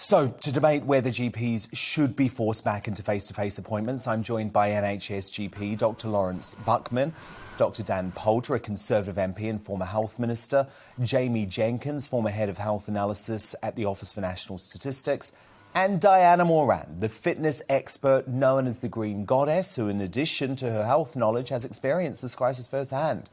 So, to debate whether GPs should be forced back into face-to-face appointments, I'm joined by NHS GP Dr Lawrence Buckman, Dr Dan Poulter, a Conservative MP and former Health Minister, Jamie Jenkins, former Head of Health Analysis at the Office for National Statistics, and Diana Moran, the fitness expert known as the Green Goddess, who, in addition to her health knowledge, has experienced this crisis firsthand.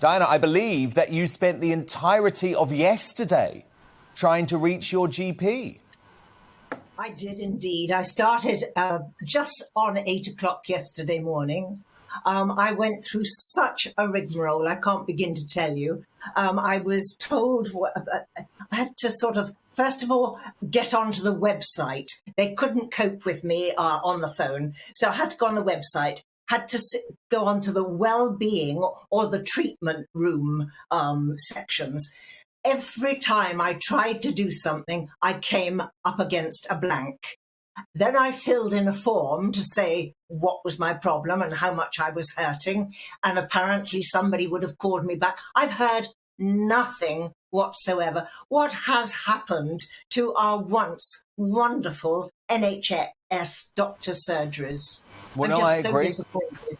Diana, I believe that you spent the entirety of yesterday trying to reach your GP. I did indeed. I started just on 8 o'clock yesterday morning. I went through such a rigmarole, I can't begin to tell you. I was told, I had to sort of, first of all, get onto the website. They couldn't cope with me on the phone, so I had to go on the website, had to go onto the well-being or the treatment room sections. Every time I tried to do something, I came up against a blank. Then I filled in a form to say what was my problem and how much I was hurting. And apparently somebody would have called me back. I've heard nothing whatsoever. What has happened to our once wonderful NHS doctor surgeries? Well, no, I agree.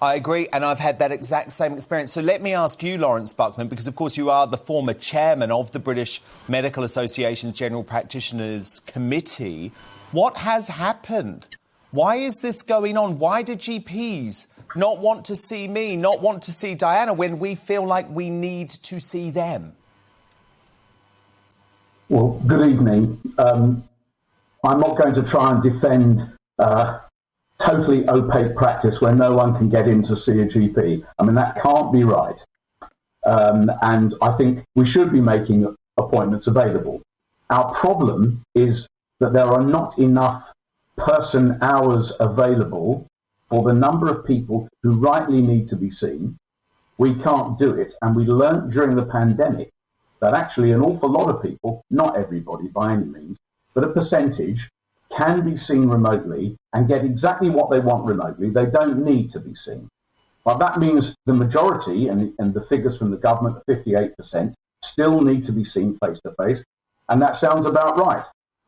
I agree, and I've had that exact same experience. So let me ask you, Lawrence Buckman, because, of course, you are the former chairman of the British Medical Association's General Practitioners Committee. What has happened? Why is this going on? Why do GPs not want to see me, not want to see Diana, when we feel like we need to see them? Well, good evening. I'm not going to try and defend totally opaque practice where no one can get in to see a GP. I mean, that can't be right. And I think we should be making appointments available. Our problem is that there are not enough person hours available for the number of people who rightly need to be seen. We can't do it. And we learned during the pandemic that actually an awful lot of people, not everybody by any means, but a percentage, can be seen remotely and get exactly what they want remotely. They don't need to be seen. But that means the majority, and the figures from the government, 58%, still need to be seen face-to-face. And that sounds about right.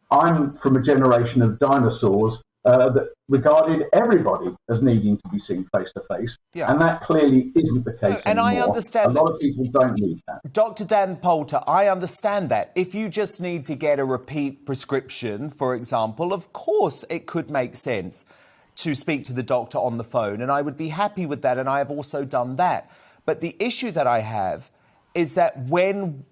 I'm from a generation of dinosaurs that regarded everybody as needing to be seen face-to-face. Yeah. And that clearly isn't the case and anymore. I understand. A lot of people don't need that. Dr. Dan Poulter, I understand that. If you just need to get a repeat prescription, for example, of course it could make sense to speak to the doctor on the phone, and I would be happy with that, and I have also done that. But the issue that I have is that when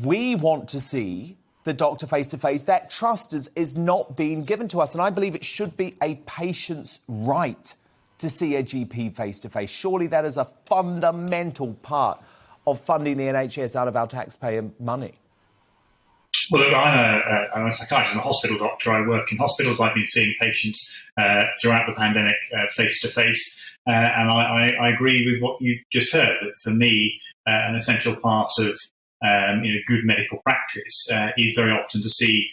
we want to see the doctor face-to-face, that trust is not being given to us. And I believe it should be a patient's right to see a GP face-to-face. Surely that is a fundamental part of funding the NHS out of our taxpayer money. Well, look, I'm a psychiatrist and a hospital doctor. I work in hospitals. I've been seeing patients throughout the pandemic face-to-face. And I agree with what you just heard, that for me, an essential part of good medical practice is very often to see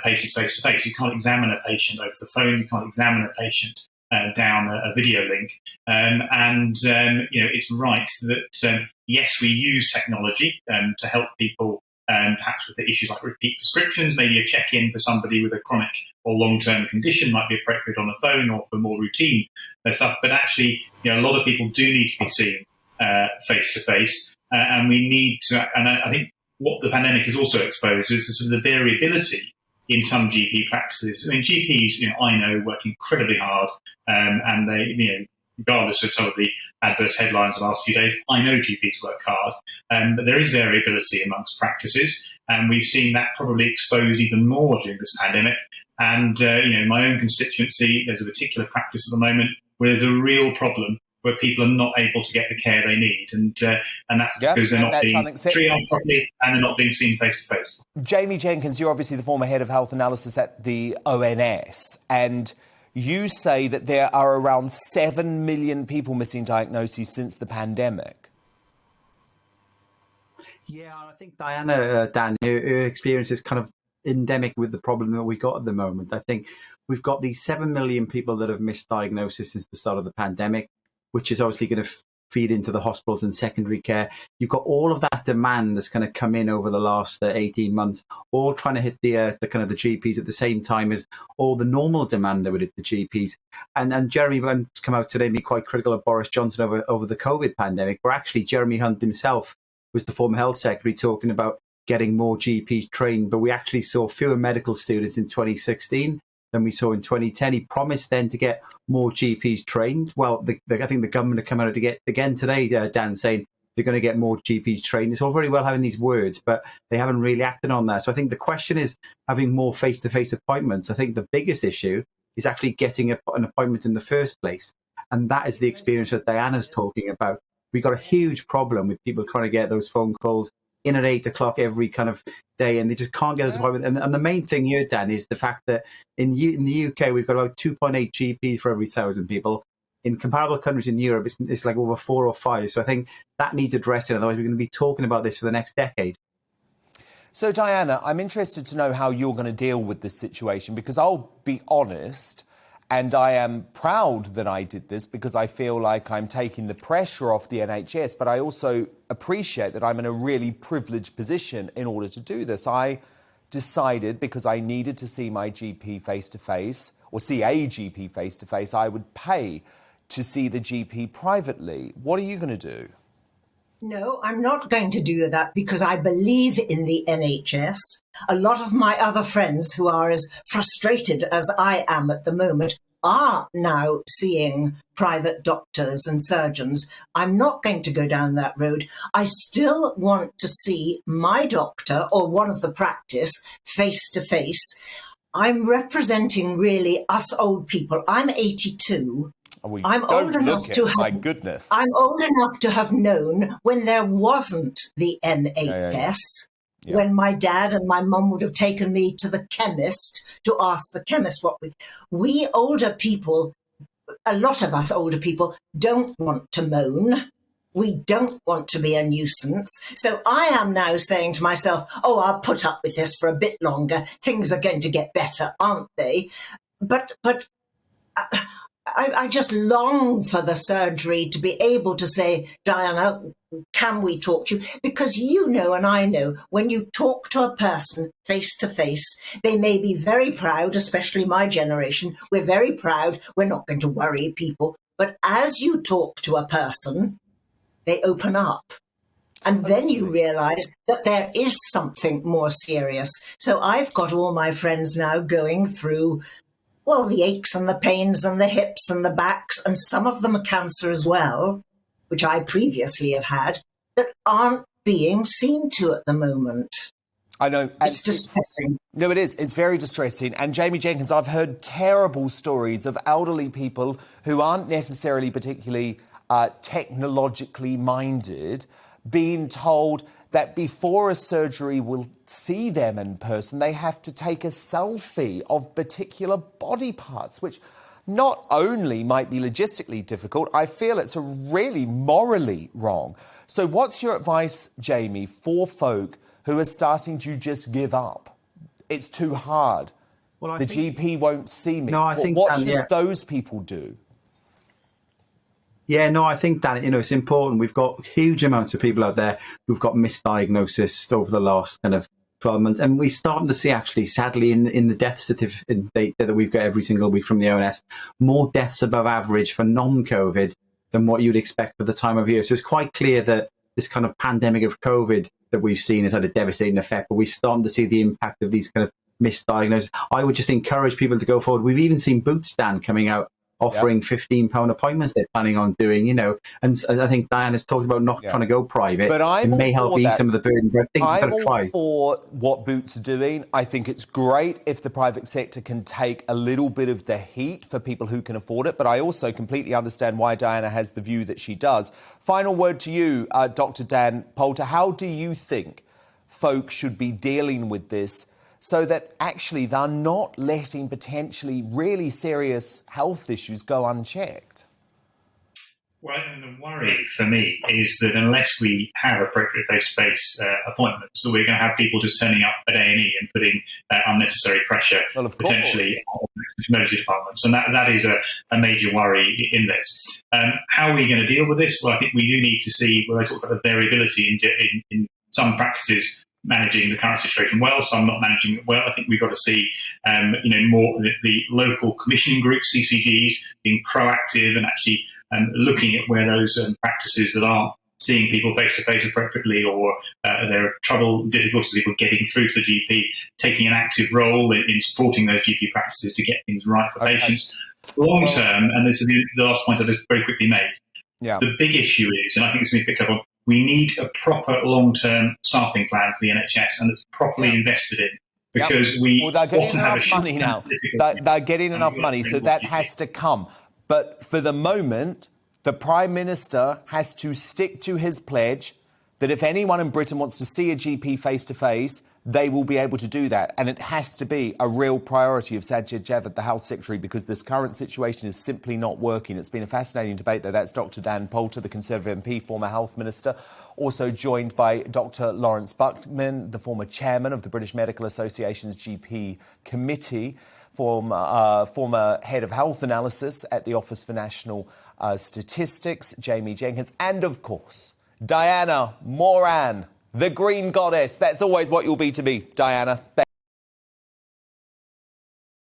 patients face-to-face. You can't examine a patient over the phone. You can't examine a patient down a video link. It's right that, yes, we use technology to help people perhaps with the issues like repeat prescriptions. Maybe a check-in for somebody with a chronic or long-term condition might be appropriate on the phone, or for more routine stuff. But actually, a lot of people do need to be seen face-to-face. And we need to, and I think what the pandemic has also exposed is the sort of the variability in some GP practices. I mean, GPs, I know, work incredibly hard, and they, regardless of some of the adverse headlines the last few days, I know GPs work hard, but there is variability amongst practices, and we've seen that probably exposed even more during this pandemic. And, in my own constituency, there's a particular practice at the moment where there's a real problem where people are not able to get the care they need. And that's because they're not being triaged properly and they're not being seen face-to-face. Jamie Jenkins, you're obviously the former head of health analysis at the ONS, and you say that there are around 7 million people missing diagnoses since the pandemic. Yeah, I think Diana, Dan, her experience is kind of endemic with the problem that we got at the moment. I think we've got these 7 million people that have missed diagnosis since the start of the pandemic, which is obviously going to feed into the hospitals and secondary care. You've got all of that demand that's kind of come in over the last 18 months, all trying to hit the kind of the GPs at the same time as all the normal demand that would hit the GPs. And Jeremy Hunt's come out today and be quite critical of Boris Johnson over the COVID pandemic, where actually Jeremy Hunt himself was the former health secretary talking about getting more GPs trained, but we actually saw fewer medical students in 2016 than we saw in 2010. He promised then to get more GPs trained. Well, I think the government have come out again today, Dan, saying they're going to get more GPs trained. It's all very well having these words, but they haven't really acted on that. So I think the question is having more face-to-face appointments. I think the biggest issue is actually getting an appointment in the first place. And that is the experience that Diana's talking about. We've got a huge problem with people trying to get those phone calls in at 8 o'clock every kind of day, and they just can't get those appointments. And the main thing here, Dan, is the fact that in the UK, we've got about 2.8 GP for every 1,000 people. In comparable countries in Europe, it's like over 4 or 5. So I think that needs addressing. Otherwise, we're going to be talking about this for the next decade. So, Diana, I'm interested to know how you're going to deal with this situation, because I'll be honest, and I am proud that I did this because I feel like I'm taking the pressure off the NHS, but I also appreciate that I'm in a really privileged position in order to do this. I decided, because I needed to see my GP face-to-face, or see a GP face-to-face, I would pay to see the GP privately. What are you going to do? No, I'm not going to do that because I believe in the NHS. A lot of my other friends who are as frustrated as I am at the moment are now seeing private doctors and surgeons. I'm not going to go down that road. I still want to see my doctor or one of the practice face to face. I'm representing really us old people. I'm 82. I'm old enough to have, my goodness. I'm old enough to have known when there wasn't the NHS, when my dad and my mum would have taken me to the chemist to ask the chemist what we older people, a lot of us older people, don't want to moan. We don't want to be a nuisance. So I am now saying to myself, oh, I'll put up with this for a bit longer. Things are going to get better, aren't they? But I just long for the surgery to be able to say, Diana, can we talk to you? Because you know, and I know, when you talk to a person face to face, they may be very proud, especially my generation. We're very proud. We're not going to worry people. But as you talk to a person, they open up. And then you realize that there is something more serious. So I've got all my friends now going through, well, the aches and the pains and the hips and the backs, and some of them are cancer as well, which I previously have had, that aren't being seen to at the moment. I know. It's distressing. No, it is. It's very distressing. And Jamie Jenkins, I've heard terrible stories of elderly people who aren't necessarily particularly technologically minded being told that before a surgery will see them in person, they have to take a selfie of particular body parts, which not only might be logistically difficult, I feel it's really morally wrong. So what's your advice, Jamie, for folk who are starting to just give up? It's too hard. Well, the GP won't see me. No, I think what should those people do? Yeah, no, I think that, it's important. We've got huge amounts of people out there who've got misdiagnosis over the last kind of 12 months. And we're starting to see, actually, sadly, in the death certificate data that we've got every single week from the ONS, more deaths above average for non-COVID than what you'd expect for the time of year. So it's quite clear that this kind of pandemic of COVID that we've seen has had a devastating effect, but we're starting to see the impact of these kind of misdiagnoses. I would just encourage people to go forward. We've even seen Boots Dan coming out offering £15 appointments they're planning on doing, and I think Diana's talked about not trying to go private. But it may help ease some of the burden, but I think you've got to try. I'm all for what Boots are doing. I think it's great if the private sector can take a little bit of the heat for people who can afford it, but I also completely understand why Diana has the view that she does. Final word to you, Dr. Dan Poulter. How do you think folk should be dealing with this so that actually they're not letting potentially really serious health issues go unchecked? Well, and the worry for me is that unless we have appropriate face-to-face appointments, that we're going to have people just turning up at A&E and putting unnecessary pressure potentially on emergency departments, and that is a major worry in this. How are we going to deal with this? Well, I think we do need to see, when I talk about the variability in some practices managing the current situation well, some not managing it well. I think we've got to see, more the local commissioning groups, CCGs, being proactive and actually looking at where those practices that aren't seeing people face-to-face appropriately, or there are difficulties people getting through to the GP, taking an active role in supporting those GP practices to get things right for patients. Long term, and this is the last point I just very quickly make, the big issue is, and I think it's going to be picked up on, we need a proper long-term staffing plan for the NHS, and it's properly invested in. Because they're getting enough money now. They're getting enough money, so that has to come. But for the moment, the Prime Minister has to stick to his pledge that if anyone in Britain wants to see a GP face-to-face, they will be able to do that. And it has to be a real priority of Sajid Javid, the Health Secretary, because this current situation is simply not working. It's been a fascinating debate, though. That's Dr Dan Poulter, the Conservative MP, former Health Minister, also joined by Dr Lawrence Buckman, the former chairman of the British Medical Association's GP Committee, former head of health analysis at the Office for National Statistics, Jamie Jenkins, and, of course, Diana Moran, the Green Goddess. That's always what you'll be to me, Diana.